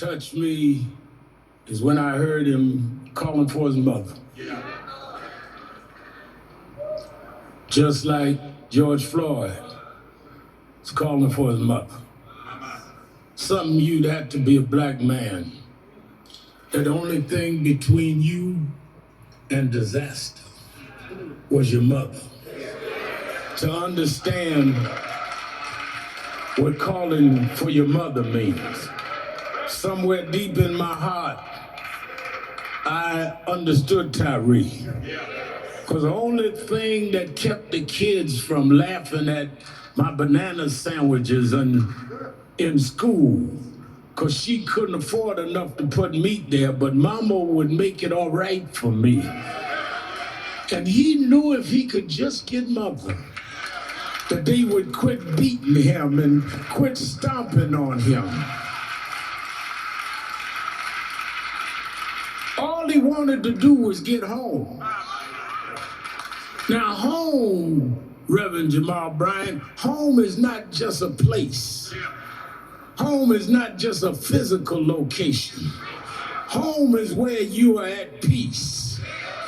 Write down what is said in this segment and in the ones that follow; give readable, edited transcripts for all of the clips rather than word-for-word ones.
touched me is when I heard him calling for his mother. Just like George Floyd is calling for his mother. Something you'd have to be a black man. That the only thing between you and disaster was your mother. To understand what calling for your mother means. Somewhere deep in my heart, I understood Tyree. Because the only thing that kept the kids from laughing at my banana sandwiches in school, because she couldn't afford enough to put meat there, but Mama would make it all right for me. And he knew if he could just get Mother, that they would quit beating him and quit stomping on him. All he wanted to do was get home. Now home, Reverend Jamal Bryant, home is not just a place. Home is not just a physical location. Home is where you are at peace.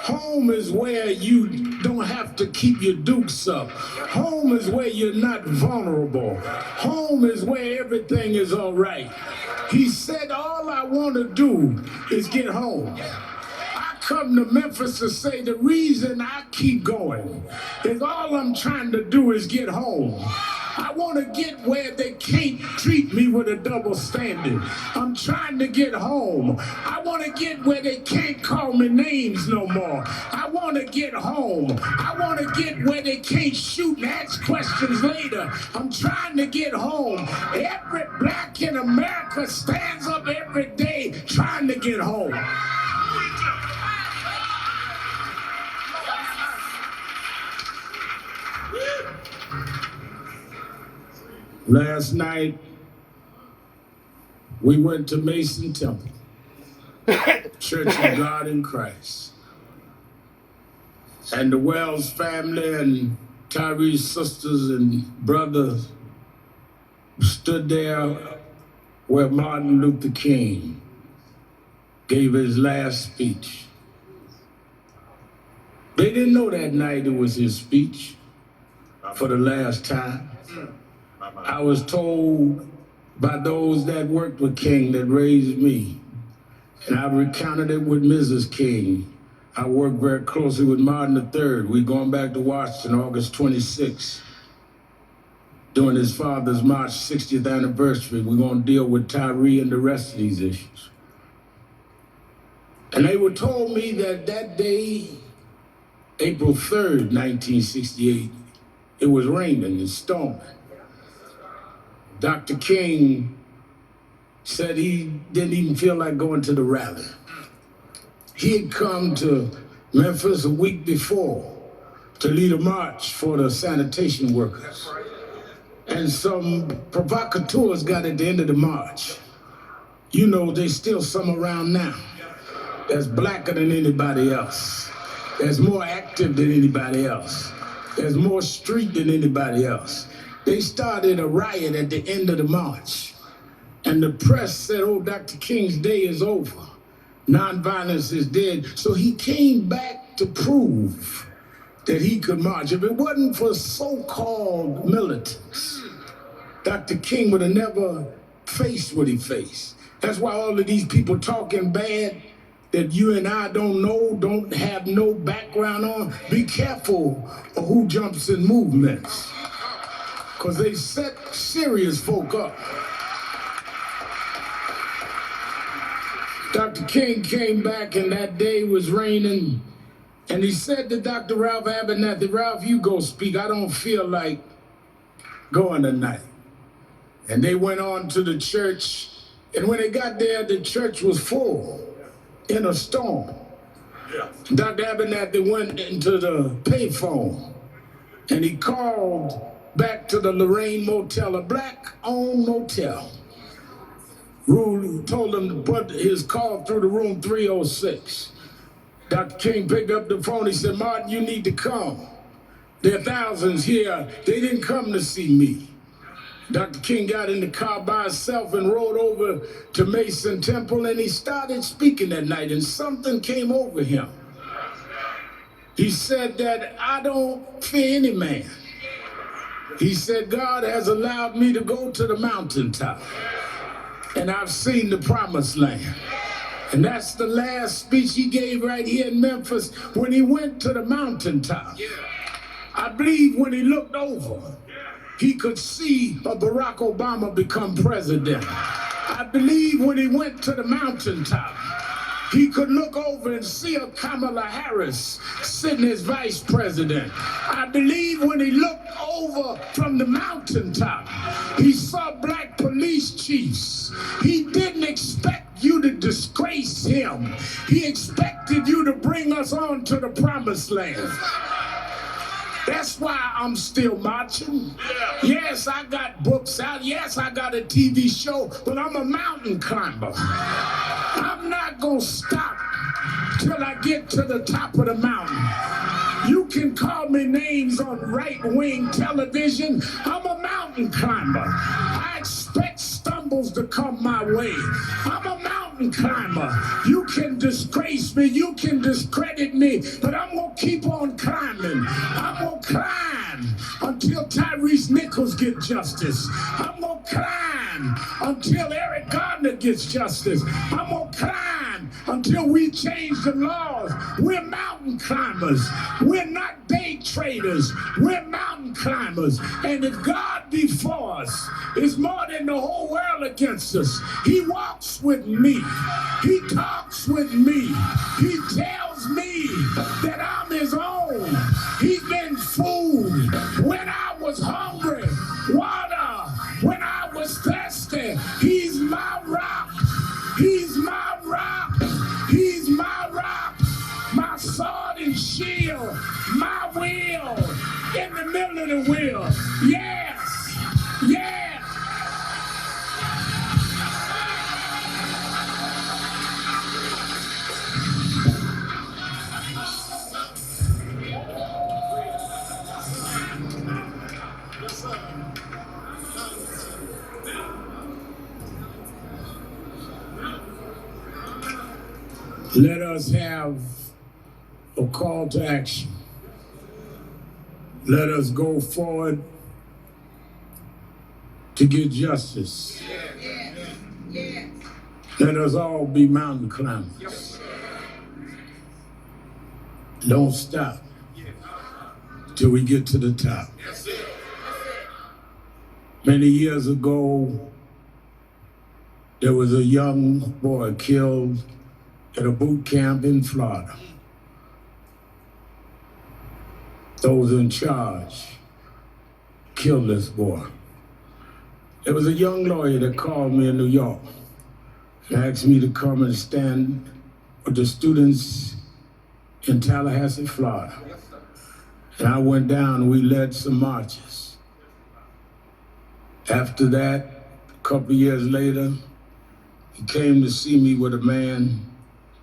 Home is where you don't have to keep your dukes up. Home is where you're not vulnerable. Home is where everything is all right. He said, all I want to do is get home. I come to Memphis to say the reason I keep going is all I'm trying to do is get home. I want to get where they can't treat me with a double standard. I'm trying to get home. I want to get where they can't call me names no more. I want to get home. I want to get where they can't shoot and ask questions later. I'm trying to get home. Every black in America stands up every day trying to get home. Last night, we went to Mason Temple, Church of God in Christ. And the Wells family and Tyree's sisters and brothers stood there where Martin Luther King gave his last speech. They didn't know that night it was his speech for the last time. I was told by those that worked with King that raised me, and I recounted it with Mrs. King. I worked very closely with Martin III. We're going back to Washington August 26th. During his father's March 60th anniversary, we're going to deal with Tyree and the rest of these issues. And they were told me that that day, April 3rd, 1968, it was raining and storming. Dr. King said he didn't even feel like going to the rally. He had come to Memphis a week before to lead a march for the sanitation workers. And some provocateurs got at the end of the march. You know, there's still some around now that's blacker than anybody else. That's more active than anybody else. There's more street than anybody else. They started a riot at the end of the march. And the press said, oh, Dr. King's day is over. Nonviolence is dead. So he came back to prove that he could march. If it wasn't for so-called militants, Dr. King would have never faced what he faced. That's why all of these people talking bad that you and I don't know, don't have no background on, be careful of who jumps in movements. Because they set serious folk up. Dr. King came back and that day was raining, and he said to Dr. Ralph Abernathy, Ralph, you go speak. I don't feel like going tonight. And they went on to the church, and when they got there, the church was full in a storm. Dr. Abernathy went into the payphone, and he called back to the Lorraine Motel, a black-owned motel. Rule told him to put his call through the room 306. Dr. King picked up the phone. He said, Martin, you need to come. There are thousands here. They didn't come to see me. Dr. King got in the car by himself and rode over to Mason Temple, and he started speaking that night, and something came over him. He said that I don't fear any man. He said, God has allowed me to go to the mountaintop, and I've seen the promised land. And that's the last speech he gave right here in Memphis when he went to the mountaintop. I believe when he looked over, he could see Barack Obama become president. I believe when he went to the mountaintop, he could look over and see a Kamala Harris sitting as vice president. I believe when he looked over from the mountaintop, he saw black police chiefs. He didn't expect you to disgrace him. He expected you to bring us on to the promised land. That's why I'm still marching. Yes, I got books out. Yes, I got a TV show, but I'm a mountain climber. I'm not going to stop till I get to the top of the mountain. You can call me names on right-wing television. I'm a mountain climber. I expect stumbles to come my way. I'm a mountain climber. You can disgrace me. You can discredit me, but I'm going to keep on climbing. I'm going to climb until Tyrese Nichols gets justice. I'm going to climb until Eric Gardner gets justice. I'm going to climb until we change the laws. We're mountain climbers. We're not day traders. We're mountain climbers. And if God be for us, it's more than the whole world against us. He walks with me. He talks with me. He tells me that I'm his own. He's been food when I was hungry, water when I was thirsty. He's my rock. He's my rock. He's my rock. My sword and shield. My wheel in the middle of the wheel. Yes. Yes. Let us have a call to action. Let us go forward to get justice. Let us all be mountain climbers. Don't stop till we get to the top. Many years ago, there was a young boy killed at a boot camp in Florida. Those in charge killed this boy. There was a young lawyer that called me in New York and asked me to come and stand with the students in Tallahassee, Florida. And I went down and we led some marches. After that, a couple of years later, he came to see me with a man.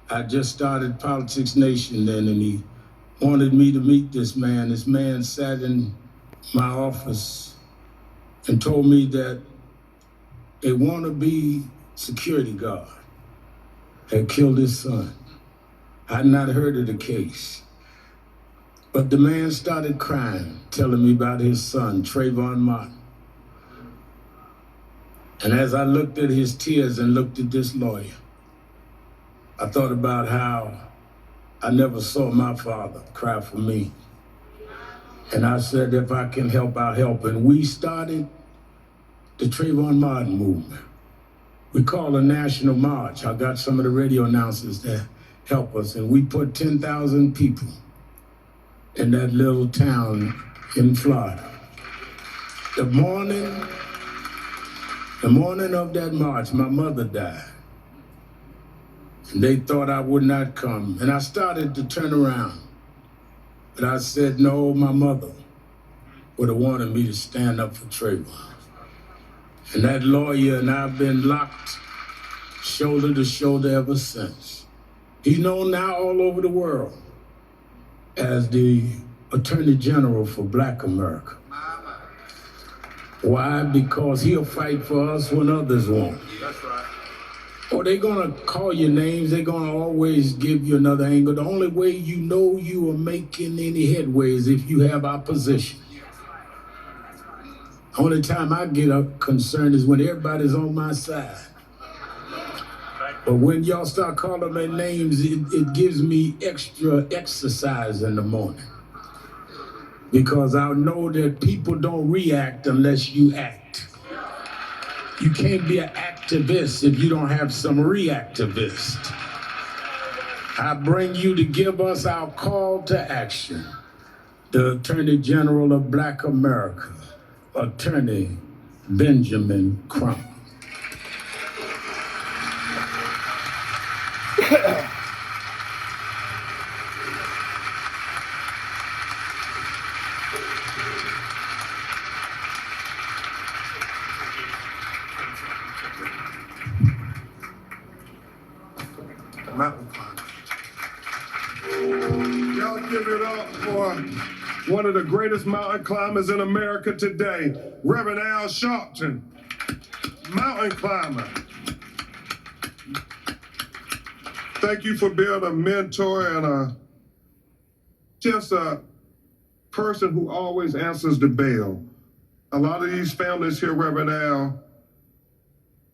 I just started Politics Nation then, and he wanted me to meet this man. This man sat in my office and told me that a wannabe security guard had killed his son. I had not heard of the case. But the man started crying, telling me about his son, Trayvon Martin. And as I looked at his tears and looked at this lawyer, I thought about how I never saw my father cry for me. And I said, if I can help, I'll help. And we started the Trayvon Martin movement. We called a national march. I got some of the radio announcers to help us. And we put 10,000 people in that little town in Florida. The morning of that march, my mother died. And they thought I would not come. And I started to turn around. But I said, no, my mother would have wanted me to stand up for Trayvon. And that lawyer and I've been locked shoulder to shoulder ever since. He's known now all over the world as the Attorney General for Black America. Why? Because he'll fight for us when others won't. That's right. Or they're gonna call you names, they're gonna always give you another angle. The only way you know you are making any headway is if you have opposition. Only time I get concerned is when everybody's on my side. But when y'all start calling their names, it gives me extra exercise in the morning. Because I know that people don't react unless you act. You can't be an activist if you don't have some reactivist. I bring you to give us our call to action. The Attorney General of Black America, Attorney Benjamin Crump. Mountain climbers. Y'all give it up for one of the greatest mountain climbers in America today, Reverend Al Sharpton, mountain climber. Thank you for being a mentor and just a person who always answers the bell. A lot of these families here, Reverend Al,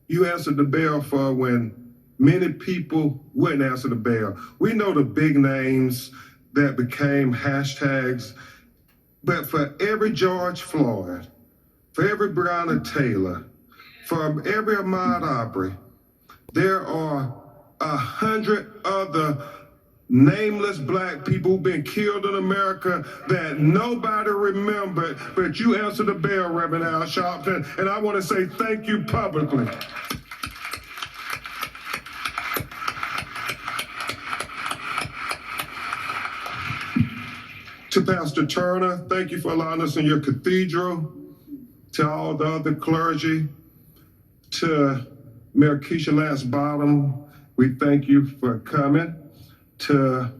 you answered the bell for when many people wouldn't answer the bell. We know the big names that became hashtags, but for every George Floyd, for every Breonna Taylor, for every Ahmaud Arbery, there are 100 other nameless Black people who've been killed in America that nobody remembered, but you answered the bell, Reverend Al Sharpton, and I want to say thank you publicly. To Pastor Turner, thank you for allowing us in your cathedral. To all the other clergy, to Mayor Keisha Lance Bottom, we thank you for coming. To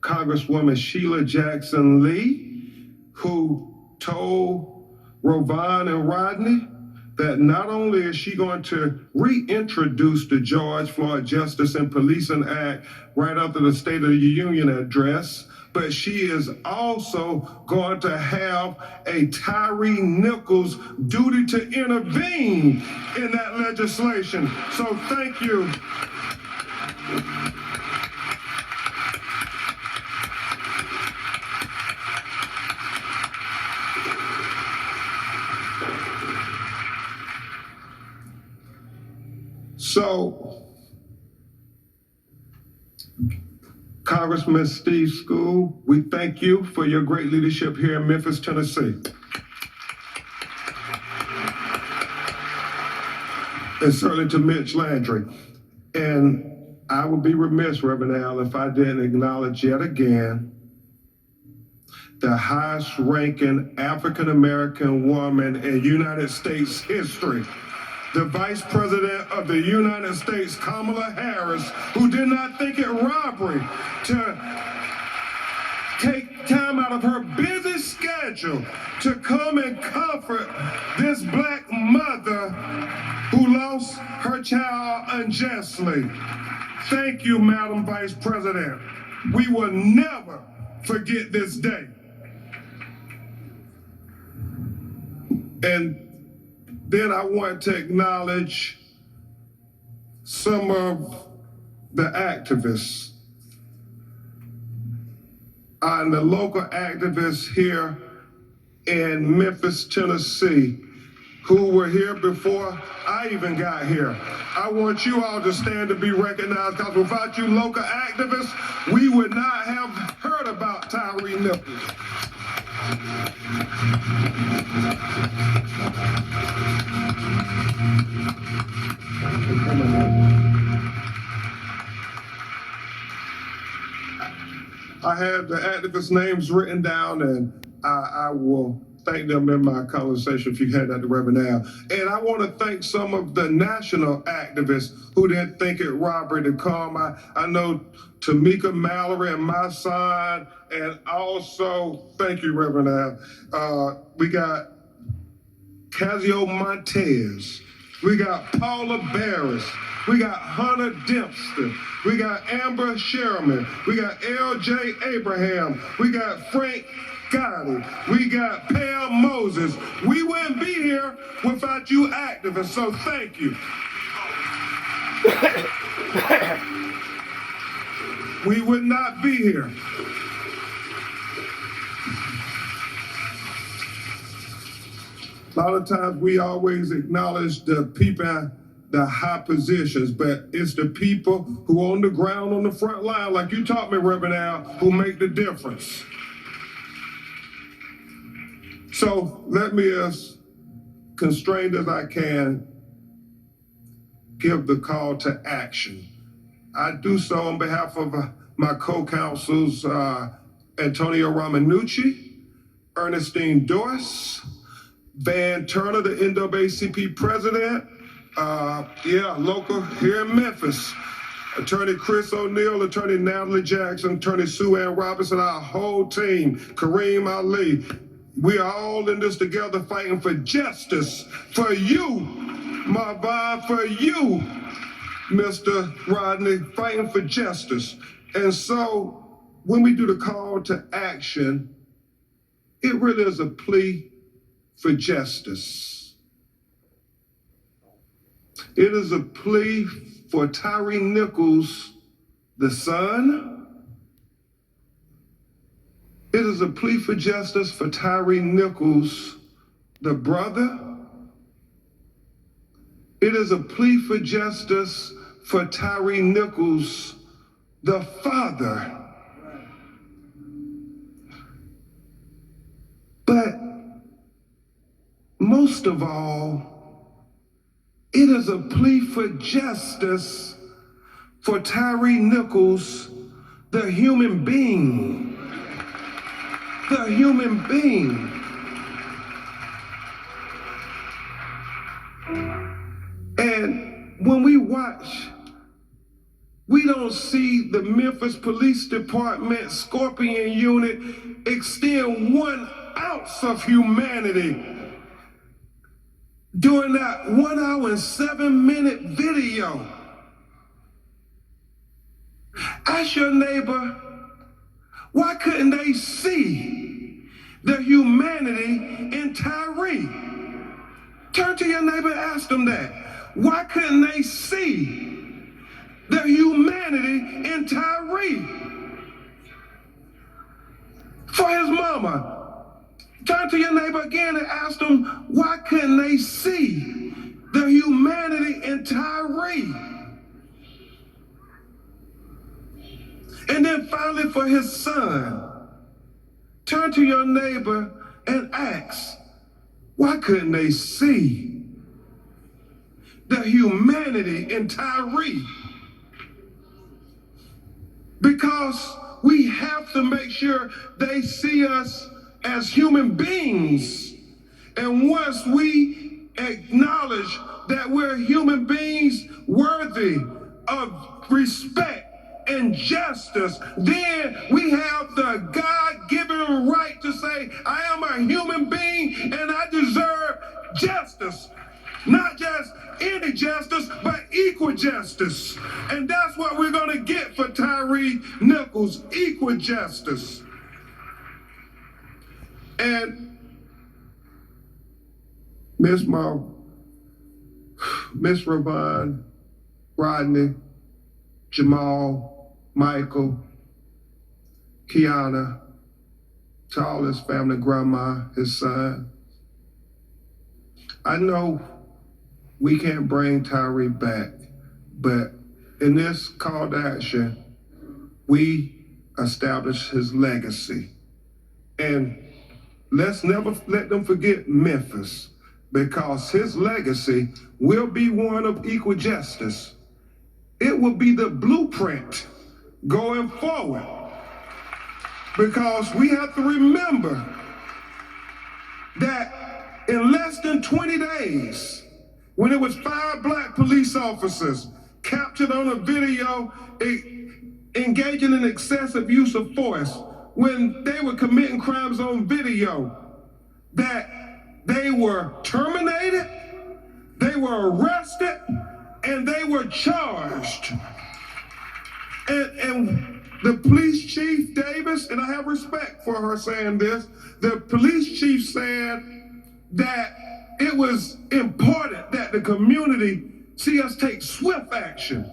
Congresswoman Sheila Jackson Lee, who told Rovon and Rodney that not only is she going to reintroduce the George Floyd Justice and Policing Act right after the State of the Union address, but she is also going to have a Tyre Nichols duty to intervene in that legislation. So thank you. So, Congressman Steve School, we thank you for your great leadership here in Memphis, Tennessee. And certainly to Mitch Landry. And I would be remiss, Reverend Al, if I didn't acknowledge yet again the highest ranking African-American woman in United States history, the Vice President of the United States, Kamala Harris, who did not think it robbery to take time out of her busy schedule to come and comfort this Black mother who lost her child unjustly. Thank you, Madam Vice President. We will never forget this day. And then I want to acknowledge some of the activists and the local activists here in Memphis, Tennessee, who were here before I even got here. I want you all to stand to be recognized, because without you local activists, we would not have heard about Tyre Nichols. I have the activists' names written down, and I will thank them in my conversation if you had that to Reverend Al. And I want to thank some of the national activists who didn't think it robbery to come. I know Tamika Mallory and my side, and also thank you, Reverend Al. We got Casio Montez. We got Paula Barris. We got Hunter Dempster. We got Amber Sherman. We got L.J. Abraham. We got Frank Gotti. We got Pam Moses. We wouldn't be here without you activists, so thank you. We would not be here. A lot of times we always acknowledge the people in the high positions, but it's the people who are on the ground on the front line, like you taught me, Reverend Al, who make the difference. So let me, as constrained as I can, give the call to action. I do so on behalf of my co-counsels, Antonio Ramanucci, Ernestine Doris, Van Turner, the NAACP president, local here in Memphis, Attorney Chris O'Neill, Attorney Natalie Jackson, Attorney Sue Ann Robinson, our whole team, Kareem Ali. We are all in this together fighting for justice, for you, Marvin, for you, Mr. Rodney, fighting for justice. And so when we do the call to action, it really is a plea for justice. It is a plea for Tyre Nichols, the son. It is a plea for justice for Tyre Nichols, the brother. It is a plea for justice for Tyre Nichols, the father. But most of all, it is a plea for justice for Tyre Nichols, the human being. The human being. And when we watch, we don't see the Memphis Police Department Scorpion Unit extend 1 ounce of humanity during that 1 hour and 7-minute video. Ask your neighbor, why couldn't they see the humanity in Tyre? Turn to your neighbor and ask them that. Why couldn't they see the humanity in Tyre? For his mama, turn to your neighbor again and ask them, why couldn't they see the humanity in Tyre? And then finally for his son, turn to your neighbor and ask, why couldn't they see the humanity in Tyre? Because we have to make sure they see us as human beings. And once we acknowledge that we're human beings worthy of respect and justice, then we have the God-given right to say, I am a human being and I deserve justice. Not just any justice, but equal justice. And that's what we're going to get for Tyre Nichols, equal justice. And Miss Ravon, Rodney, Jamal, Michael, Kiana, to all his family, grandma, his son. I know we can't bring Tyre back, but in this call to action, we establish his legacy. And let's never let them forget Memphis, because his legacy will be one of equal justice. It will be the blueprint going forward, because we have to remember that in less than 20 days, when it was 5 black police officers captured on a video engaging in excessive use of force, when they were committing crimes on video, that they were terminated, they were arrested, and they were charged. And the police chief, Davis, and I have respect for her saying this, the police chief said that it was important that the community see us take swift action.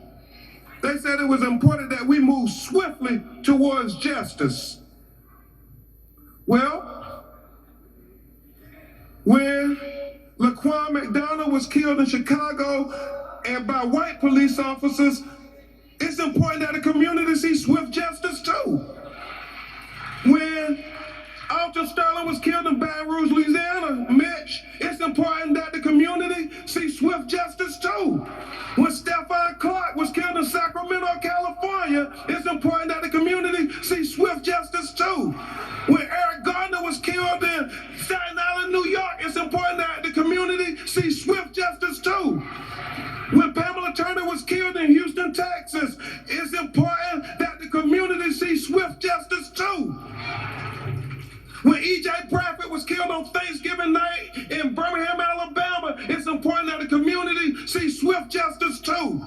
They said it was important that we move swiftly towards justice. Well, when Laquan McDonald was killed in Chicago and by white police officers, it's important that the community see swift justice too. When Alton Sterling was killed in Baton Rouge, Louisiana, Mitch, it's important that the community see swift justice too. When Stephon Clark was killed in Sacramento, California, it's important that the community see swift justice too. When Eric Gardner was killed in Staten Island, New York, it's important that the community see swift justice too. When Pamela Turner was killed in Houston, Texas, it's important that the community see swift justice too. When E.J. Bradford was killed on Thanksgiving night in Birmingham, Alabama, it's important that the community see swift justice too.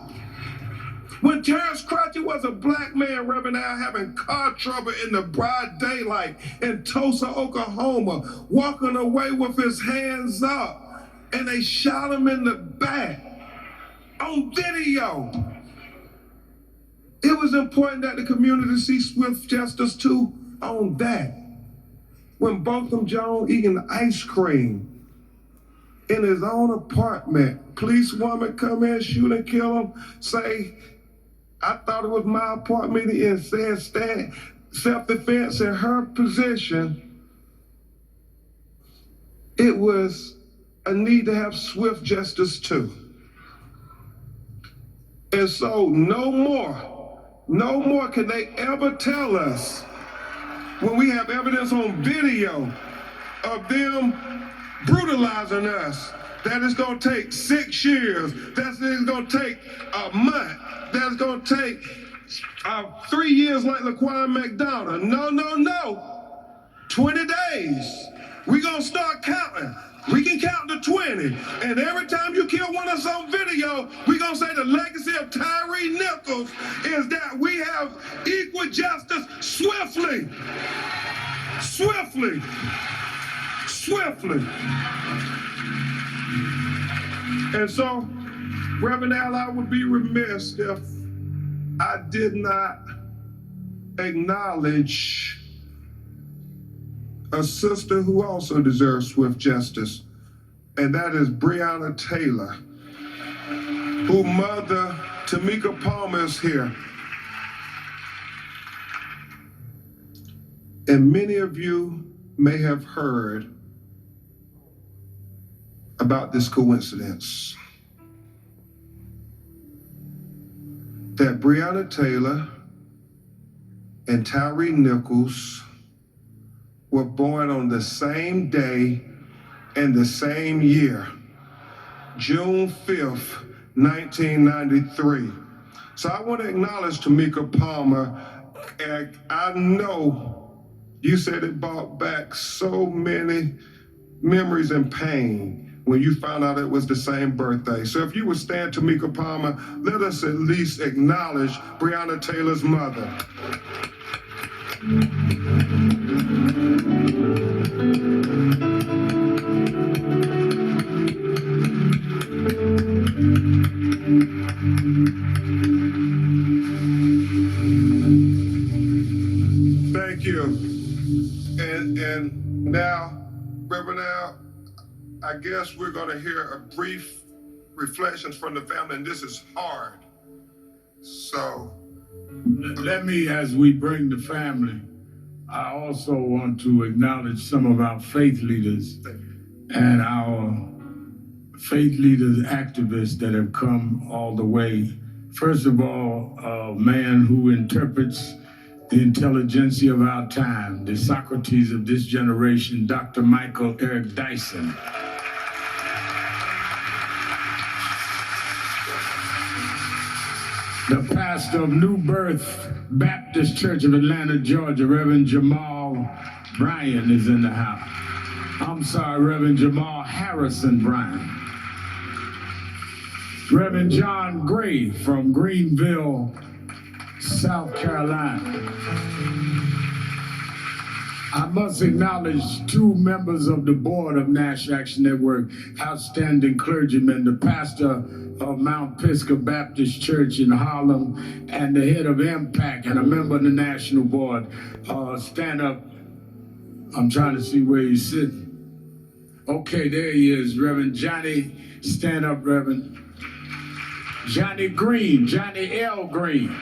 When Terrence Cratchit was a black man, Reverend Al, having car trouble in the broad daylight in Tulsa, Oklahoma, walking away with his hands up, and they shot him in the back on video. It was important that the community see swift justice too on that. When Botham Jones eating ice cream in his own apartment, policewoman come in, shoot and kill him, say, I thought it was my apartment, and said stand self-defense in her position. It was a need to have swift justice too. And so no more can they ever tell us, when we have evidence on video of them brutalizing us, that it's gonna take 6 years, that it's gonna take a month, that it's gonna take 3 years like Laquan McDonald. No. 20 days. We gonna start counting. We can count to 20. And every time you kill one of us on video, we gonna say the legacy of Tyre Nichols is that we have equal justice swiftly. And so, Reverend Al, I would be remiss if I did not acknowledge a sister who also deserves swift justice, and that is Breonna Taylor, whose mother, Tamika Palmer, is here. And many of you may have heard about this coincidence, that Breonna Taylor and Tyre Nichols were born on the same day and the same year, June 5th, 1993. So I want to acknowledge Tamika Palmer, and I know you said it brought back so many memories and pain when you found out it was the same birthday. So if you would stand, Tamika Palmer, let us at least acknowledge Breonna Taylor's mother. Thank you. And now, Reverend Al, I guess we're going to hear a brief reflections from the family, and this is hard. So let me, as we bring the family, I also want to acknowledge some of our faith leaders and our faith leaders, activists that have come all the way. First of all, a man who interprets the intelligentsia of our time, the Socrates of this generation, Dr. Michael Eric Dyson. The pastor of New Birth Baptist Church of Atlanta, Georgia, Reverend Jamal Bryan, is in the house. I'm sorry, Reverend Jamal Harrison Brown. Reverend John Gray from Greenville, South Carolina. I must acknowledge two members of the board of National Action Network, outstanding clergymen, the pastor of Mount Pisgah Baptist Church in Harlem and the head of Impact and a member of the national board. Stand up. I'm trying to see where he's sitting. Okay, there he is, Reverend Johnny. Stand up, Reverend. Johnny Green, Johnny L. Green,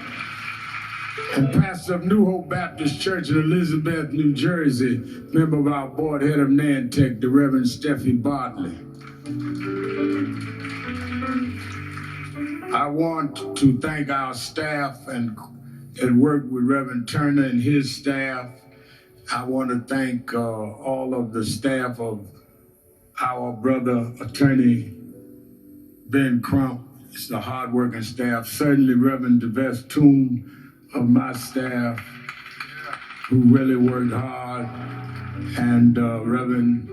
and pastor of New Hope Baptist Church in Elizabeth, New Jersey, member of our board, head of Nantec, the Reverend Steffi Bartley. I want to thank our staff and work with Reverend Turner and his staff. I want to thank all of the staff of our brother, Attorney Ben Crump. It's the hardworking staff. Certainly Reverend DeVest Toom of my staff, who really worked hard. And Reverend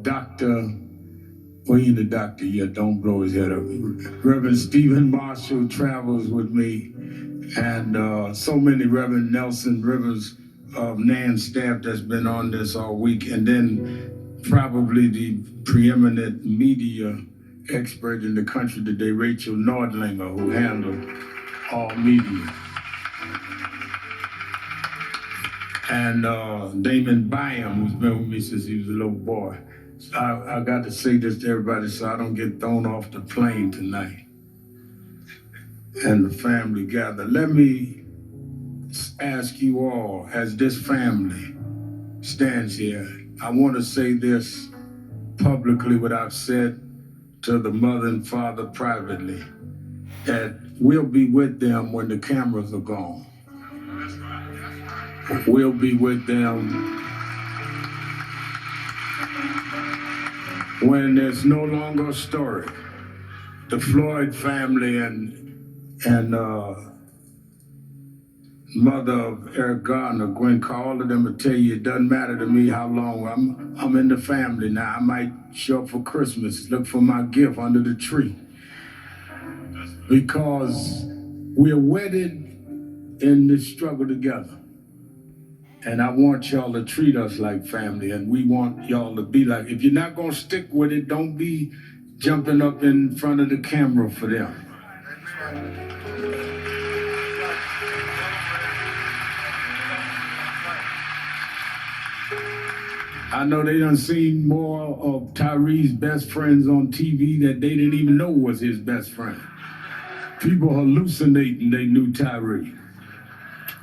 Dr. Well, he ain't a doctor yet, don't blow his head up. Reverend Stephen Marshall travels with me. And so many Reverend Nelson Rivers of NAN staff that's been on this all week. And then probably the preeminent media expert in the country today, Rachel Nordlinger, who handled all media. And Damon Byam, who's been with me since he was a little boy. So I got to say this to everybody so I don't get thrown off the plane tonight. And the family gather. Let me ask you all, as this family stands here, I want to say this publicly, what I've said to the mother and father privately, that we'll be with them when the cameras are gone. We'll be with them when there's no longer a story. The Floyd family and mother of Eric Gardner, Gwen Carr, all of them will tell you it doesn't matter to me how long I'm in the family now. I might show up for Christmas, look for my gift under the tree. Because we're wedded in this struggle together. And I want y'all to treat us like family, and we want y'all to be like, if you're not gonna stick with it, don't be jumping up in front of the camera for them. I know they done seen more of Tyree's best friends on TV that they didn't even know was his best friend. People hallucinating they knew Tyree.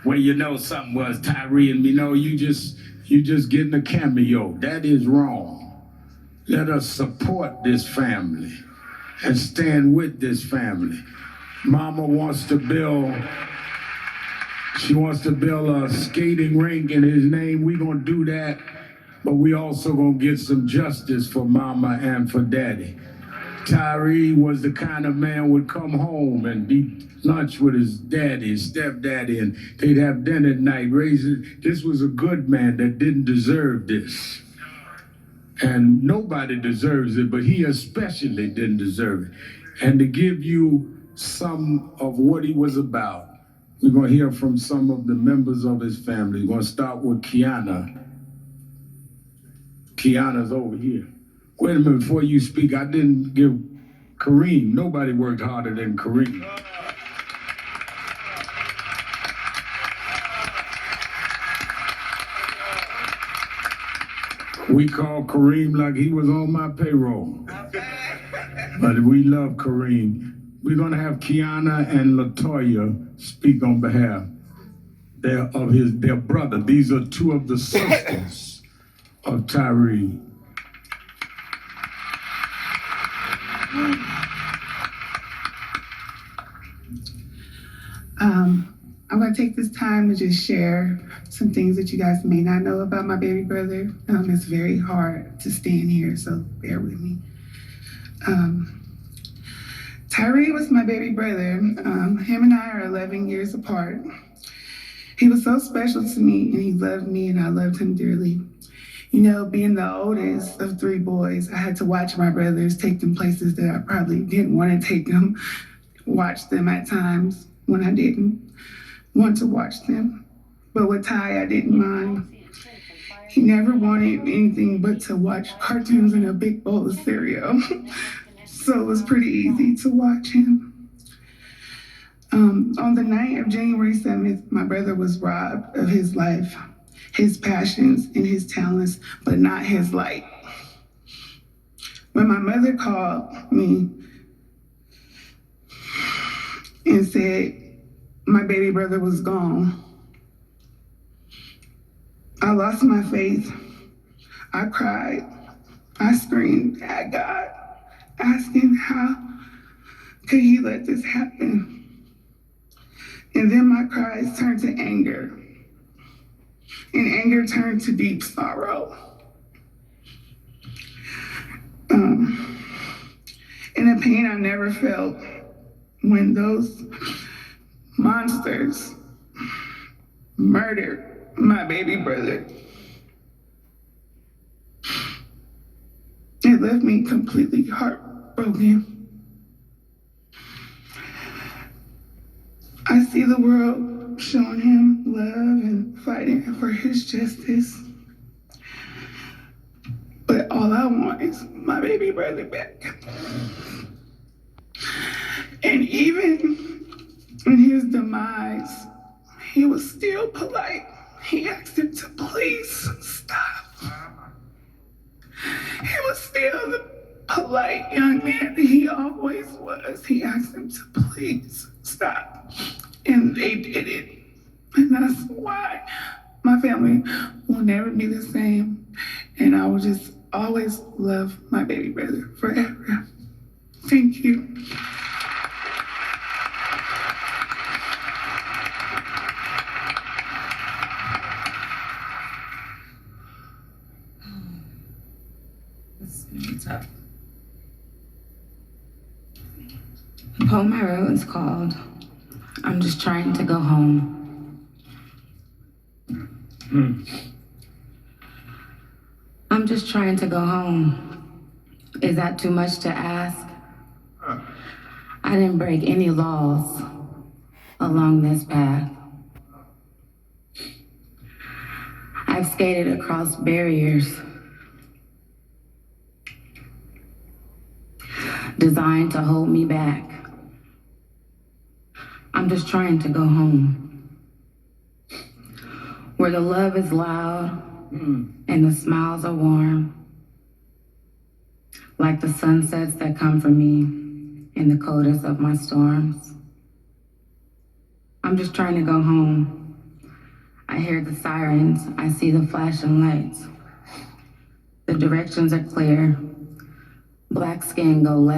Well, you know something was Tyree and me. No, you just getting a cameo. That is wrong. Let us support this family and stand with this family. Mama wants to build a skating rink in his name. We're gonna do that, but we also gonna get some justice for Mama and for Daddy. Tyree was the kind of man would come home and eat lunch with his daddy, his stepdaddy, and they'd have dinner at night. This was a good man that didn't deserve this. And nobody deserves it, but he especially didn't deserve it. And to give you some of what he was about, we're gonna hear from some of the members of his family. We're gonna start with Kiana. Kiana's over here. Wait a minute, before you speak, I didn't give Kareem. Nobody worked harder than Kareem. We call Kareem like he was on my payroll. But we love Kareem. We're gonna have Kiana and LaToya speak on behalf of their brother. These are two of the sisters of Tyree. I'm going to take this time to just share some things that you guys may not know about my baby brother. It's very hard to stand here, so bear with me. Tyree was my baby brother. Him and I are 11 years apart. He was so special to me, and he loved me, and I loved him dearly. You know, being the oldest of three boys, I had to watch my brothers take them places that I probably didn't want to take them, watch them at times when I didn't want to watch them. But with Ty, I didn't mind. He never wanted anything but to watch cartoons in a big bowl of cereal. So it was pretty easy to watch him. On the night of January 7th, my brother was robbed of his life, his passions, and his talents, but not his light. When my mother called me and said my baby brother was gone, I lost my faith. I cried. I screamed at God, asking how could he let this happen? And then my cries turned to anger, and anger turned to deep sorrow. And a pain I never felt when those monsters murdered my baby brother. It left me completely heartbroken. I see the world showing him love and fighting for his justice. But all I want is my baby brother back. And even in his demise, he was still polite. He asked him to please stop. He was still the polite young man that he always was. He asked him to please stop. And they did it. And that's why my family will never be the same. And I will just always love my baby brother forever. Thank you. This is gonna be tough. The poem I wrote is called I'm Just Trying to Go Home. I'm just trying to go home. Is that too much to ask? I didn't break any laws along this path. I've skated across barriers designed to hold me back. I'm just trying to go home. Where the love is loud and the smiles are warm. Like the sunsets that come for me in the coldest of my storms. I'm just trying to go home. I hear the sirens, I see the flashing lights. The directions are clear. Black skin go left.